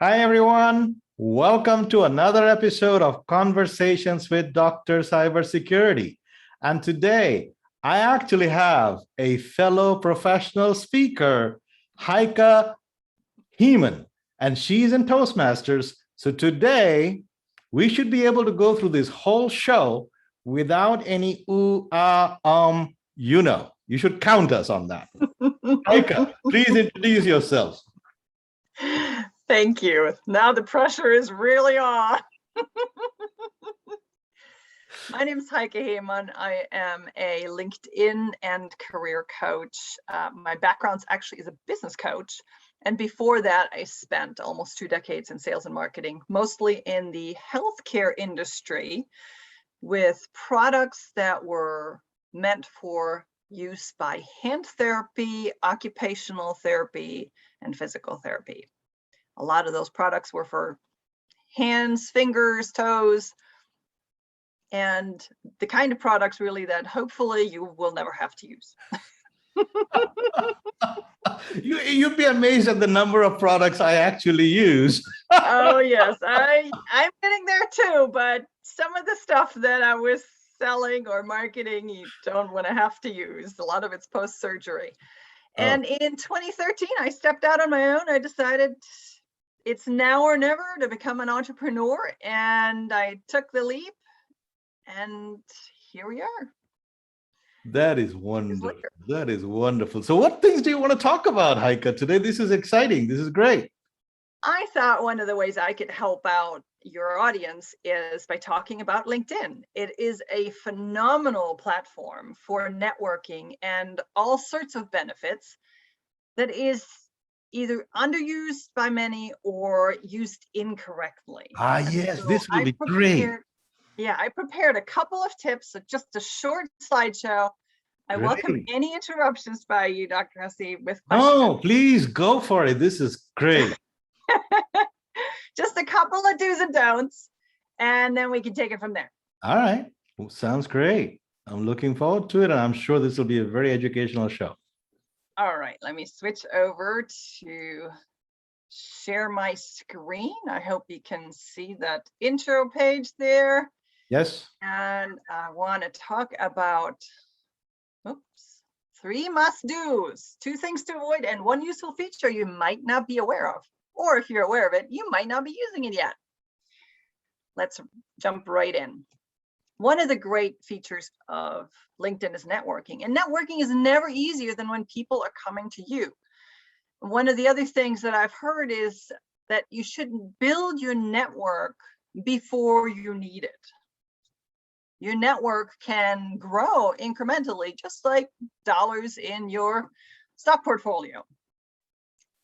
Hi, everyone. Welcome to another episode of Conversations with DrCybersecurity. And today, I actually have a fellow professional speaker, Heike Heeman, and she's in Toastmasters. So today, we should be able to go through this whole show without any You should count us on that. Heike, please introduce yourself. Thank you. Now the pressure is really on. My name is Heike Heeman. I am a LinkedIn and career coach. My background actually is a business coach. And before that, I spent almost 2 decades in sales and marketing, mostly in the healthcare industry with products that were meant for use by hand therapy, occupational therapy, and physical therapy. A lot of those products were for hands, fingers, toes, and the kind of products really that hopefully you will never have to use. You'd be amazed at the number of products I actually use. Oh yes, I'm getting there too, but some of the stuff that I was selling or marketing, you don't want to have to use. A lot of it's post-surgery. And in 2013, I stepped out on my own. I decided it's now or never to become an entrepreneur, and I took the leap, and here we are. That is wonderful. That is wonderful. So what things do you want to talk about, Heike, today? This is exciting. This is great. I thought one of the ways I could help out your audience is by talking about LinkedIn. It is a phenomenal platform for networking and all sorts of benefits that is either underused by many or used incorrectly. Yes, this will be great. Yeah, I prepared a couple of tips, so just a short slideshow. I welcome any interruptions by you, Dr. Hasib, with questions. Oh, please go for it. This is great. Just a couple of do's and don'ts, and then we can take it from there. All right. Well, sounds great. I'm looking forward to it, and I'm sure this will be a very educational show. All right, let me switch over to share my screen. I hope you can see that intro page there. Yes. And I want to talk about, 3 must-dos, 2 things to avoid, and 1 useful feature you might not be aware of. Or if you're aware of it, you might not be using it yet. Let's jump right in. One of the great features of LinkedIn is networking, and networking is never easier than when people are coming to you. One of the other things that I've heard is that you shouldn't build your network before you need it. Your network can grow incrementally, just like dollars in your stock portfolio.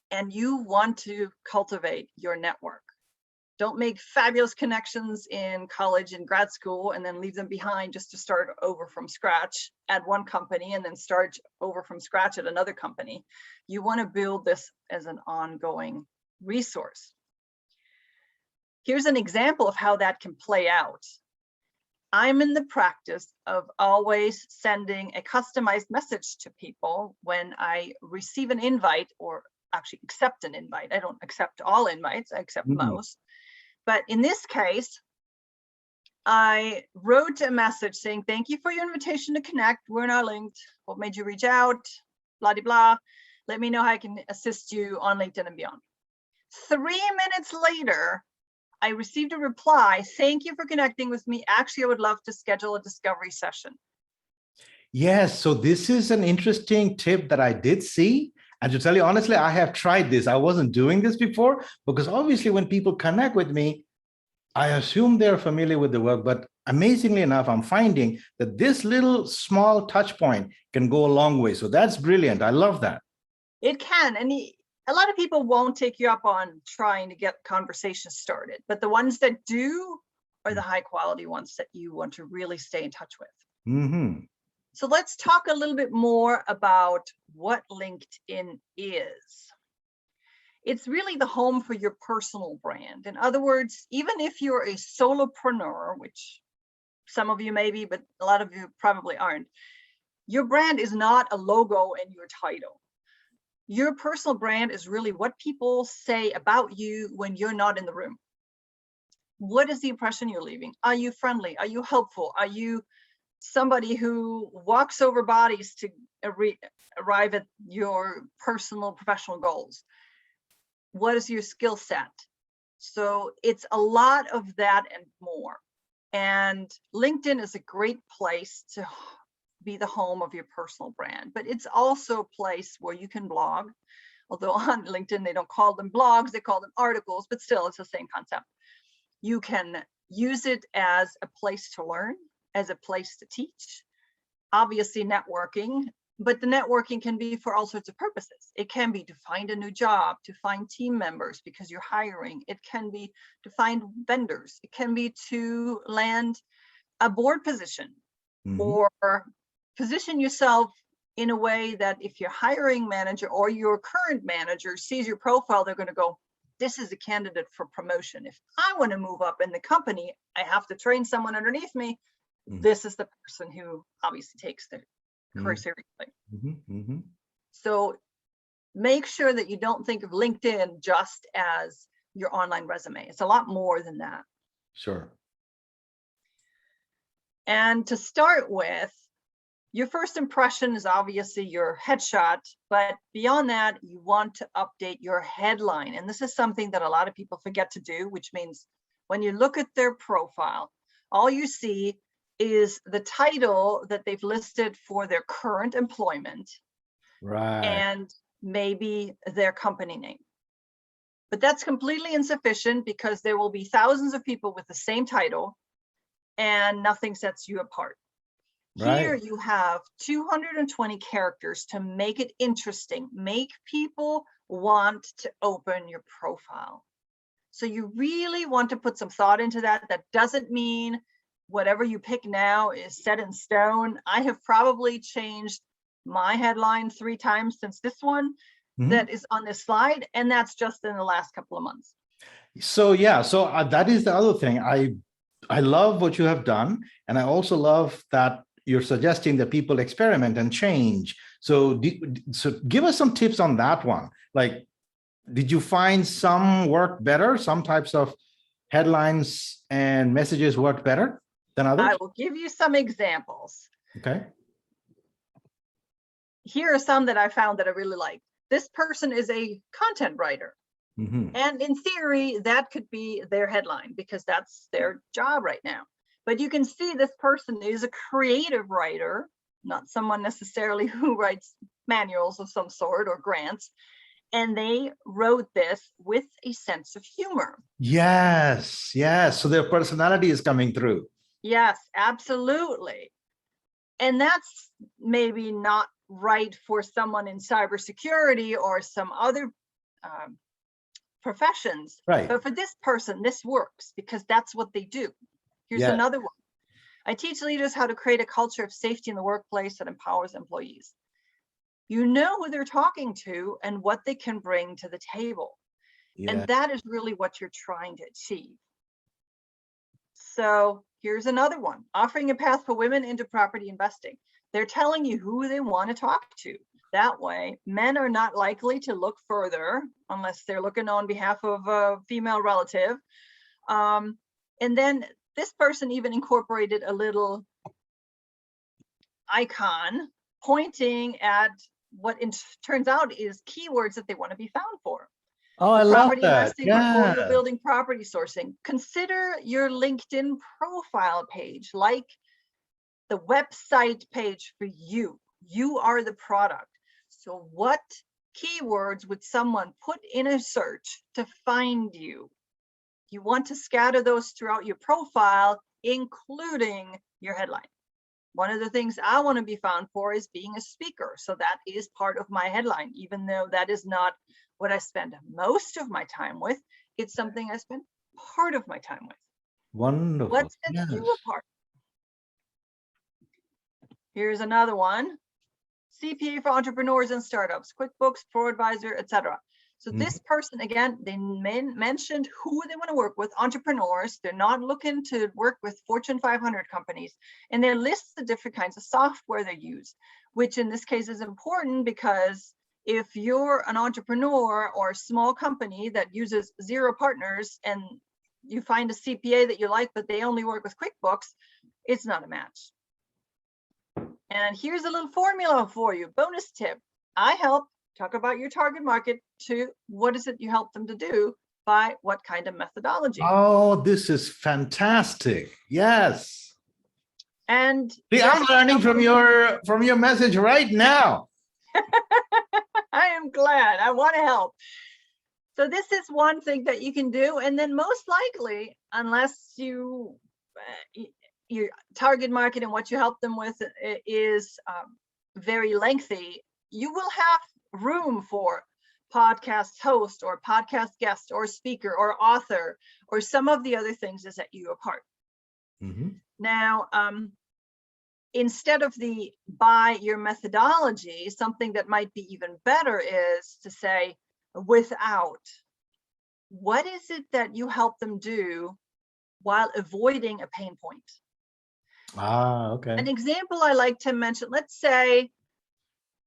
And you want to cultivate your network. Don't make fabulous connections in college and grad school and then leave them behind just to start over from scratch at one company and then start over from scratch at another company. You want to build this as an ongoing resource. Here's an example of how that can play out. I'm in the practice of always sending a customized message to people when I receive an invite or actually accept an invite. I don't accept all invites, I accept most. But in this case, I wrote a message saying, thank you for your invitation to connect. We're not linked. What made you reach out? Blah, blah, blah. Let me know how I can assist you on LinkedIn and beyond. 3 minutes later, I received a reply. Thank you for connecting with me. Actually, I would love to schedule a discovery session. Yes, so this is an interesting tip that I did see. And to tell you honestly, I have tried this. I wasn't doing this before because obviously when people connect with me, I assume they're familiar with the work, but amazingly enough, I'm finding that this little small touch point can go a long way. So that's brilliant. I love that. It can. And a lot of people won't take you up on trying to get conversations started, but the ones that do are the high quality ones that you want to really stay in touch with. So let's talk a little bit more about what LinkedIn is. It's really the home for your personal brand. In other words, even if you're a solopreneur, which some of you may be, but a lot of you probably aren't, your brand is not a logo and your title. Your personal brand is really what people say about you when you're not in the room. What is the impression you're leaving? Are you friendly? Are you helpful? Are you somebody who walks over bodies to arrive at your personal professional goals? What is your skill set? So it's a lot of that and more. And LinkedIn is a great place to be the home of your personal brand, but it's also a place where you can blog. Although on LinkedIn, they don't call them blogs, they call them articles, but still it's the same concept. You can use it as a place to learn, as a place to teach, obviously networking, but the networking can be for all sorts of purposes. It can be to find a new job, to find team members because you're hiring. It can be to find vendors. It can be to land a board position, or position yourself in a way that if your hiring manager or your current manager sees your profile, they're going to go, this is a candidate for promotion. If I want to move up in the company, I have to train someone underneath me. This is the person who obviously takes the career seriously. So make sure that you don't think of LinkedIn just as your online resume. It's a lot more than that. Sure. And to start with, your first impression is obviously your headshot, but beyond that, you want to update your headline. And this is something that a lot of people forget to do, which means when you look at their profile, all you see is the title that they've listed for their current employment, right, and maybe their company name. But that's completely insufficient because there will be thousands of people with the same title and nothing sets you apart. right. Here you have 220 characters to make it interesting, make people want to open your profile. So you really want to put some thought into that. That doesn't mean whatever you pick now is set in stone. I have probably changed my headline 3 times since this one that is on this slide, and that's just in the last couple of months. So yeah, so that is the other thing. I love what you have done, and I also love that you're suggesting that people experiment and change. So give us some tips on that one. Like, did you find some work better? Some types of headlines and messages work better than others? I will give you some examples. Okay. Here are some that I found that I really like. This person is a content writer. And in theory, that could be their headline because that's their job right now. But you can see this person is a creative writer, not someone necessarily who writes manuals of some sort or grants. And they wrote this with a sense of humor. Yes, yes. So their personality is coming through. Yes, absolutely. And that's maybe not right for someone in cybersecurity or some other professions, right? But for this person, this works because that's what they do. Here's another one. I teach leaders how to create a culture of safety in the workplace that empowers employees. You know who they're talking to and what they can bring to the table. And that is really what you're trying to achieve. So here's another one, offering a path for women into property investing. They're telling you who they want to talk to. That way, men are not likely to look further unless they're looking on behalf of a female relative. And then this person even incorporated a little icon pointing at what turns out is keywords that they want to be found for. Oh, I love Property that. investing, portfolio building, property sourcing. Consider your LinkedIn profile page like the website page for you. You are the product. So what keywords would someone put in a search to find you? You want to scatter those throughout your profile, including your headline. One of the things I want to be found for is being a speaker. So that is part of my headline, even though that is not what I spend most of my time with. It's something I spend part of my time with. Wonderful. What sets you apart? Here's another one. CPA for entrepreneurs and startups, QuickBooks, Pro Advisor, etc. So this person, again, they mentioned who they want to work with, entrepreneurs. They're not looking to work with Fortune 500 companies. And they list the different kinds of software they use, which in this case is important because If you're an entrepreneur or a small company that uses 0 partners and you find a CPA that you like, but they only work with QuickBooks, it's not a match. And here's a little formula for you. Bonus tip. I help talk about your target market to what is it you help them to do by what kind of methodology. Oh, this is fantastic. Yes. And See, yes, I'm learning from your message right now. I am glad. I want to help. So this is one thing that you can do. And then most likely, unless you your target market and what you help them with is very lengthy, you will have room for podcast host or podcast guest or speaker or author or some of the other things that set you apart. Mm-hmm. Now, instead of the by your methodology, something that might be even better is to say without. What is it that you help them do while avoiding a pain point? Ah, okay. An example I like to mention, let's say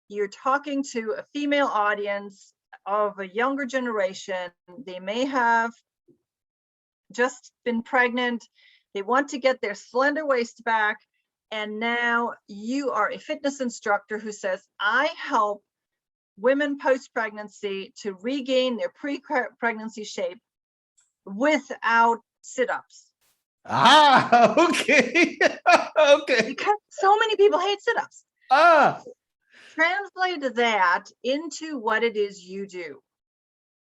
you're talking to a female audience of a younger generation. They may have just been pregnant. They want to get their slender waist back. And now you are a fitness instructor who says, I help women post-pregnancy to regain their pre-pregnancy shape without sit-ups. Ah, okay. Okay. Because so many people hate sit-ups. Ah. Translate that into what it is you do.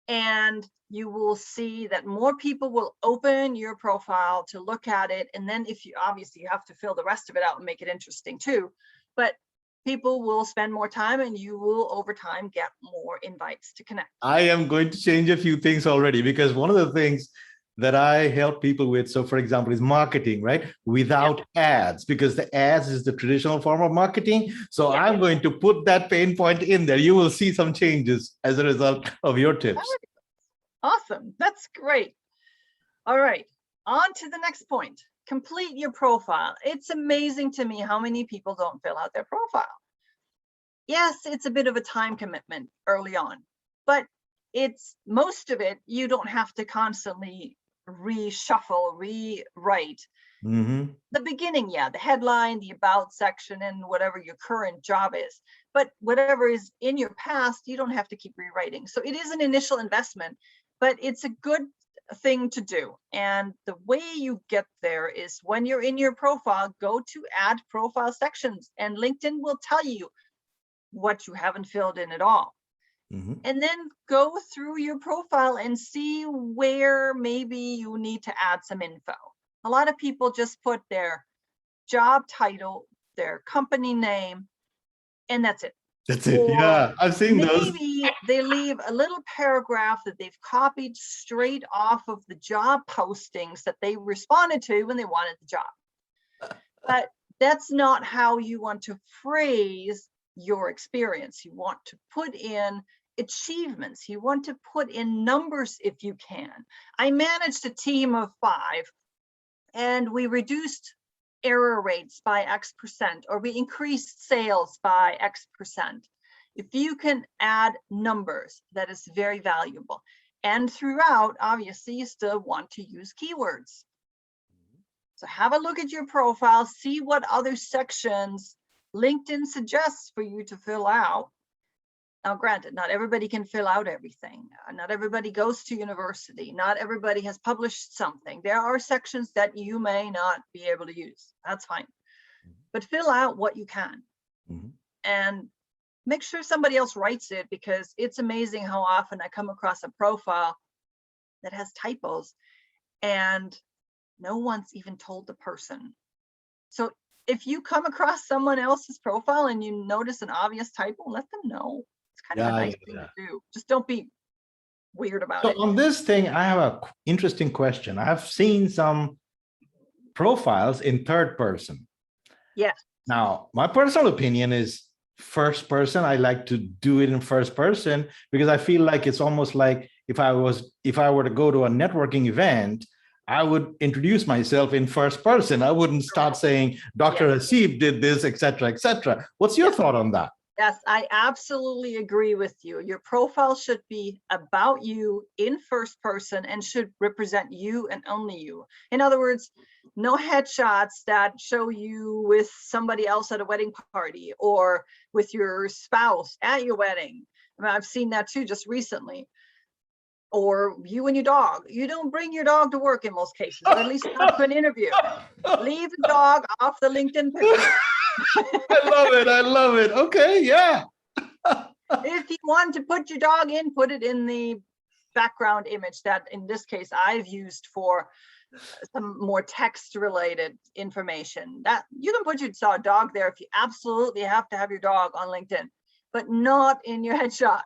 And you will see that more people will open your profile to look at it. And then if you obviously you have to fill the rest of it out and make it interesting too, but people will spend more time and you will over time get more invites to connect. I am going to change a few things already, because one of the things that I help people with, so for example, is marketing, right? Without ads, because the ads is the traditional form of marketing. So I'm going to put that pain point in there. You will see some changes as a result of your tips. Awesome. That's great. All right. On to the next point. Complete your profile. It's amazing to me how many people don't fill out their profile. Yes, it's a bit of a time commitment early on, but it's most of it, you don't have to constantly reshuffle, rewrite. Mm-hmm. The beginning, the headline, the about section, and whatever your current job is. But whatever is in your past, you don't have to keep rewriting. So it is an initial investment, but it's a good thing to do. And the way you get there is when you're in your profile, go to add profile sections, and LinkedIn will tell you what you haven't filled in at all. Mm-hmm. And then go through your profile and see where maybe you need to add some info. A lot of people just put their job title, their company name, and that's it. That's it. Yeah, I've seen those. Maybe they leave a little paragraph that they've copied straight off of the job postings that they responded to when they wanted the job. But that's not how you want to phrase your experience. You want to put in achievements. You want to put in numbers if you can. I managed a team of 5 and we reduced error rates by X%, or we increased sales by X%. If you can add numbers, that is very valuable. And throughout, obviously, you still want to use keywords. So have a look at your profile, see what other sections LinkedIn suggests for you to fill out. Now, granted, not everybody can fill out everything. Not everybody goes to university. Not everybody has published something. There are sections that you may not be able to use. That's fine. But fill out what you can. Mm-hmm. And make sure somebody else writes it, because it's amazing how often I come across a profile that has typos and no one's even told the person. So if you come across someone else's profile and you notice an obvious typo, let them know. It's kind of a nice thing to do. Just don't be weird about it. So on this thing, I have an interesting question. I have seen some profiles in third person. Yes. Now, my personal opinion is first person. I like to do it in first person because I feel like it's almost like if I were to go to a networking event, I would introduce myself in first person. I wouldn't start saying Dr. Hasib did this, etc., etc. What's your thought on that? Yes, I absolutely agree with you. Your profile should be about you in first person and should represent you and only you. In other words, no headshots that show you with somebody else at a wedding party or with your spouse at your wedding. I mean, I've seen that too just recently. Or you and your dog. You don't bring your dog to work in most cases, or at least not to an interview. Leave the dog off the LinkedIn picture. I love it. I love it. Okay, yeah. If you want to put your dog in, put it in the background image that in this case I've used for some more text related information. That you can put your dog there if you absolutely have to have your dog on LinkedIn, but not in your headshot.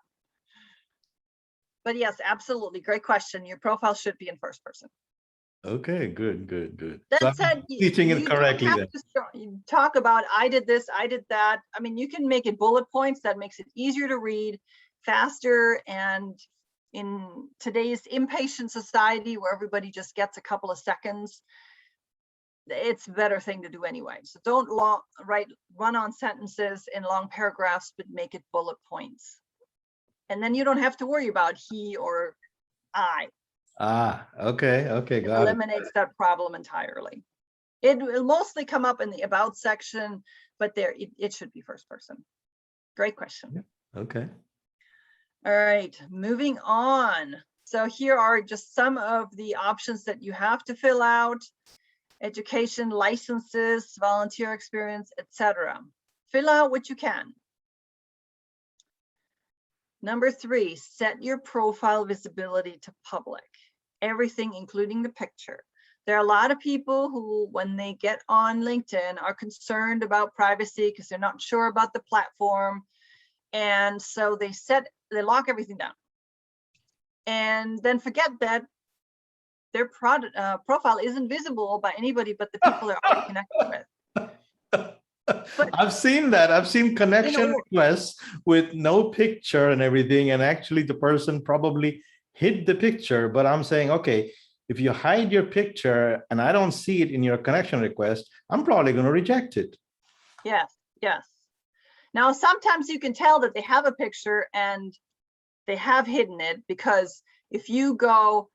But yes, absolutely. Great question. Your profile should be in first person. Okay, good. That So said, I'm teaching it you correctly don't then. have to talk about I did this, I did that. I mean, you can make it bullet points. That makes it easier to read, faster, and in today's impatient society where everybody just gets a couple of seconds, it's a better thing to do anyway. So don't run-on sentences in long paragraphs, but make it bullet points. And then you don't have to worry about he or I. Okay, It got it. eliminates that problem entirely. It will mostly come up in the about section, but there it should be first person. Great question. Yeah, okay. All right, moving on. So here are just some of the options that you have to fill out: education, licenses, volunteer experience, etc. Fill out what you can. Number 3, set your profile visibility to public. Everything, including the picture. There are a lot of people who, when they get on LinkedIn, are concerned about privacy because they're not sure about the platform. And so they lock everything down. And then forget that their profile isn't visible by anybody but the people they're already connected with. But I've seen that. I've seen connection requests with no picture and everything. And actually the person probably hid the picture, but I'm saying, okay, if you hide your picture and I don't see it in your connection request, I'm probably going to reject it. Yes. Now, sometimes you can tell that they have a picture and they have hidden it, because if you go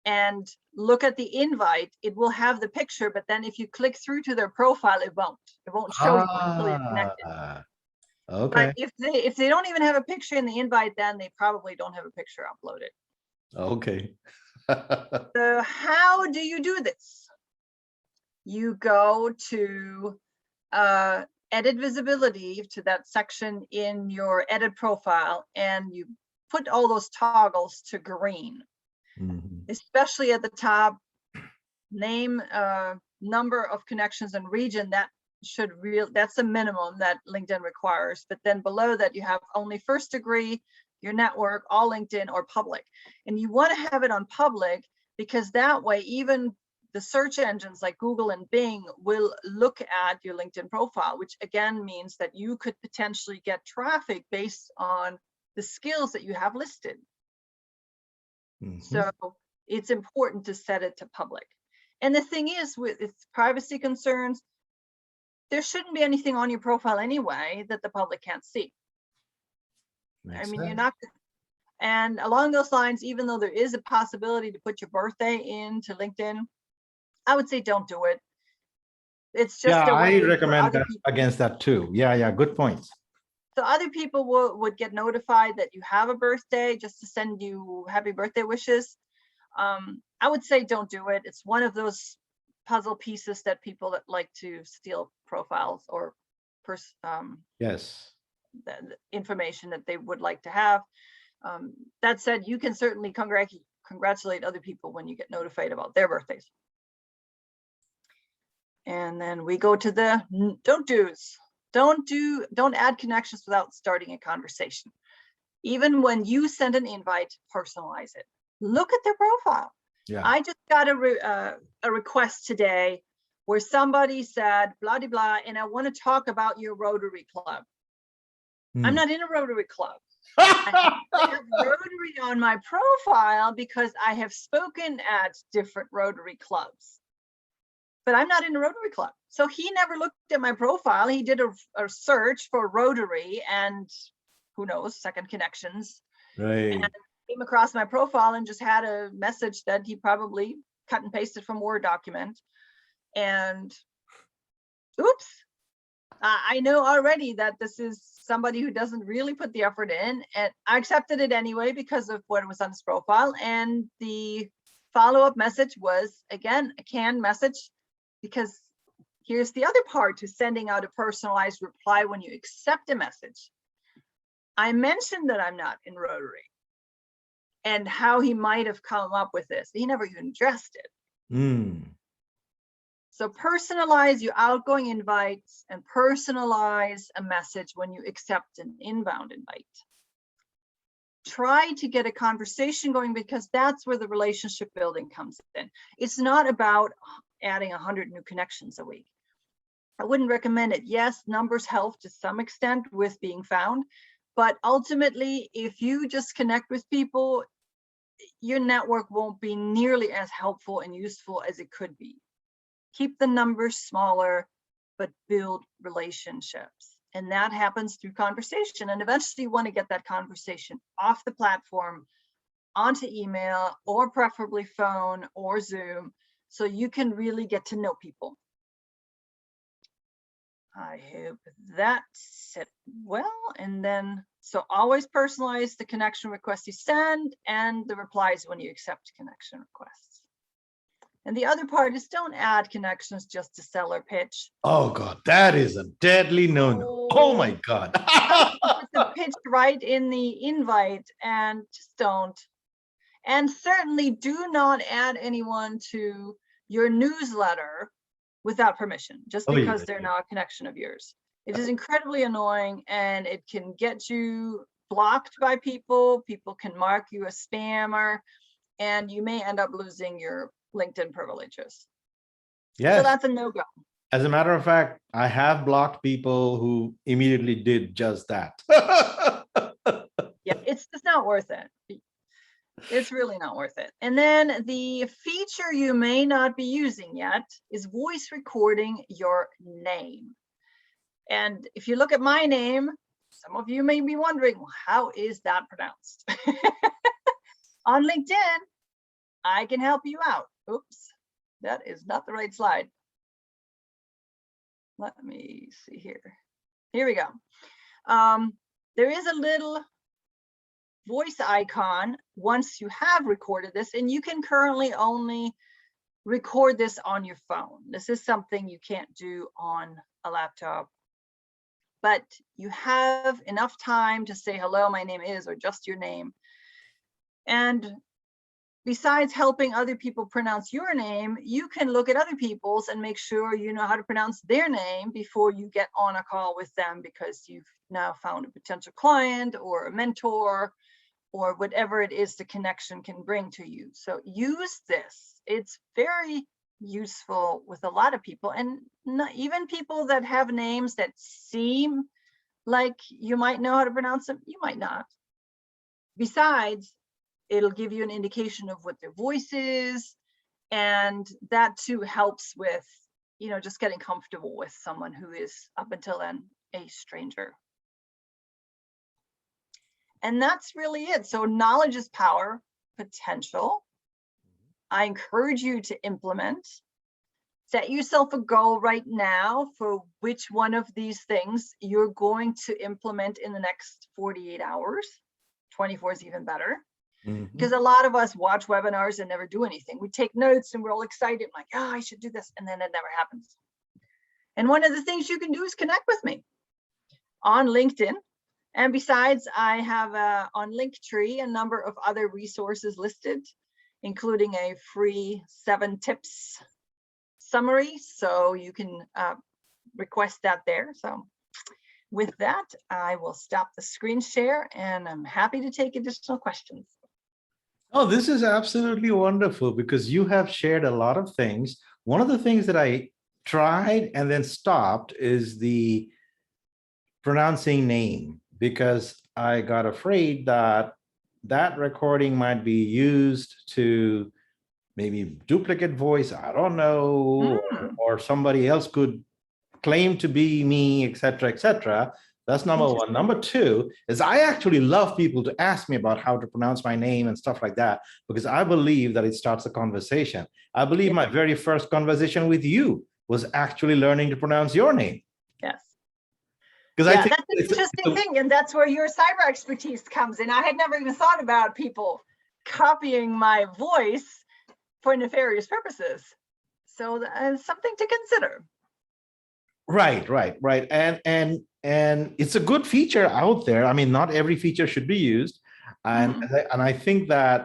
and look at the invite, it will have the picture, but then if you click through to their profile, it won't show you until you're connected. Okay. But if they don't even have a picture in the invite, then they probably don't have a picture uploaded. Okay. So how do you do this? You go to edit visibility, to that section in your edit profile, and you put all those toggles to green. Especially at the top, name, number of connections and region. That's the minimum that LinkedIn requires. But then below that, you have only first degree, your network, all LinkedIn, or public. And you want to have it on public because that way, even the search engines like Google and Bing will look at your LinkedIn profile, which again means that you could potentially get traffic based on the skills that you have listed. So it's important to set it to public. And the thing is, with its privacy concerns, there shouldn't be anything on your profile anyway that the public can't see. You're not. And along those lines, even though there is a possibility to put your birthday into LinkedIn, I would say don't do it. It's just a way I recommend that people, against that too. Yeah, good points. So other people would get notified that you have a birthday just to send you happy birthday wishes. I would say don't do it. It's one of those puzzle pieces that people that like to steal profiles or yes, the information that they would like to have. That said, you can certainly congratulate other people when you get notified about their birthdays. And then we go to the don't do's. Don't add connections without starting a conversation. Even when you send an invite, personalize it. Look at their profile. Yeah. I just got a request today where somebody said blah blah blah, and I want to talk about your Rotary Club. I'm not in a Rotary Club. I have Rotary on my profile because I have spoken at different Rotary clubs. but I'm not in a Rotary Club. So he never looked at my profile. He did a search for Rotary and who knows, second connections. Right. And came across my profile and just had a message that he probably cut and pasted from Word document. And oops, I know already that this is somebody who doesn't really put the effort in, and I accepted it anyway because of what was on his profile. And the follow-up message was, again, a canned message, because here's the other part to sending out a personalized reply when you accept a message. I mentioned that I'm not in Rotary and how he might have come up with this. He never even addressed it. So personalize your outgoing invites and personalize a message when you accept an inbound invite. Try to get a conversation going, because that's where the relationship building comes in. It's not about adding 100 new connections a week. I wouldn't recommend it. Yes, numbers help to some extent with being found, but ultimately, if you just connect with people, your network won't be nearly as helpful and useful as it could be. Keep the numbers smaller, but build relationships. And that happens through conversation. And eventually you want to get that conversation off the platform onto email, or preferably phone or Zoom, so you can really get to know people. I hope that's it well. And then, so always personalize the connection request you send and the replies when you accept connection requests. And the other part is, don't add connections just to sell or pitch. Oh God, that is a deadly no-no. Oh my God. Put the pitch right in the invite, and just don't. And certainly do not add anyone to your newsletter without permission, just because they're not a connection of yours. It is incredibly annoying, and it can get you blocked by people. People can mark you a spammer, and you may end up losing your LinkedIn privileges. Yes. So that's a no-go. As a matter of fact, I have blocked people who immediately did just that. Yeah, it's just not worth it. It's really not worth it. And then the feature you may not be using yet is voice recording your name. And if you look at my name, some of you may be wondering, well, how is that pronounced? On LinkedIn, I can help you out. Oops, that is not the right slide. Let me see here. Here we go. There is a little voice icon once you have recorded this, and you can currently only record this on your phone. This is something you can't do on a laptop, but you have enough time to say, hello, my name is, or just your name. And besides helping other people pronounce your name, you can look at other people's and make sure you know how to pronounce their name before you get on a call with them, because you've now found a potential client or a mentor or whatever it is the connection can bring to you. So use this. It's very useful with a lot of people, and not even people that have names that seem like you might know how to pronounce them, you might not. Besides, it'll give you an indication of what their voice is, and that too helps with, you know, just getting comfortable with someone who is up until then a stranger. And that's really it. So knowledge is power, potential. I encourage you to implement. Set yourself a goal right now for which one of these things you're going to implement in the next 48 hours. 24 is even better. Because a lot of us watch webinars and never do anything. We take notes and we're all excited, like, oh, I should do this, and then it never happens. And one of the things you can do is connect with me on LinkedIn. And besides, I have on Linktree a number of other resources listed, including a free 7 tips summary. So you can request that there. So with that, I will stop the screen share, and I'm happy to take additional questions. Oh, this is absolutely wonderful, because you have shared a lot of things. One of the things that I tried and then stopped is the pronouncing name, because I got afraid that that recording might be used to maybe duplicate voice, I don't know, Mm, or somebody else could claim to be me, etc., etc. That's number one. interesting. Number two is I actually love people to ask me about how to pronounce my name and stuff like that, because I believe that it starts a conversation. I believe Yeah. my very first conversation with you was actually learning to pronounce your name. Yes. Because I Yeah, think that's an interesting thing, and that's where your cyber expertise comes in. I had never even thought about people copying my voice for nefarious purposes. So that's something to consider. right. And it's a good feature out there. I mean, not every feature should be used. And, and I think that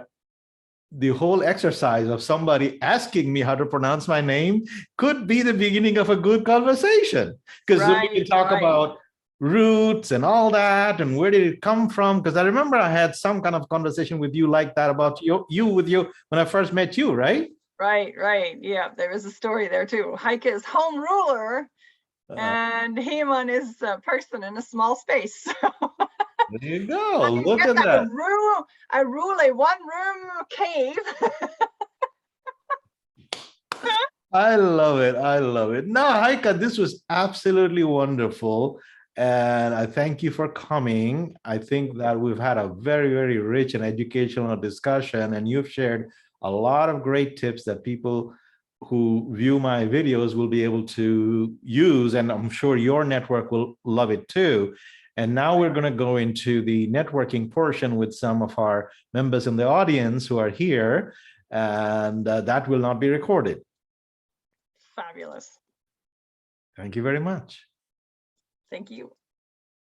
the whole exercise of somebody asking me how to pronounce my name could be the beginning of a good conversation. Because we can talk about roots and all that, and where did it come from? Because I remember I had some kind of conversation with you like that about you when I first met you, right? Right. Yeah, there is a story there too. Heike is home ruler, and Heman is a person in a small space. There you go. Look yes, at that. I rule a one-room cave. I love it. I love it. No, Heike, this was absolutely wonderful. And I thank you for coming. I think that we've had a very, very rich and educational discussion, and you've shared a lot of great tips that people who view my videos will be able to use, and I'm sure your network will love it too. And now we're going to go into the networking portion with some of our members in the audience who are here, and that will not be recorded. Fabulous. Thank you very much. Thank you.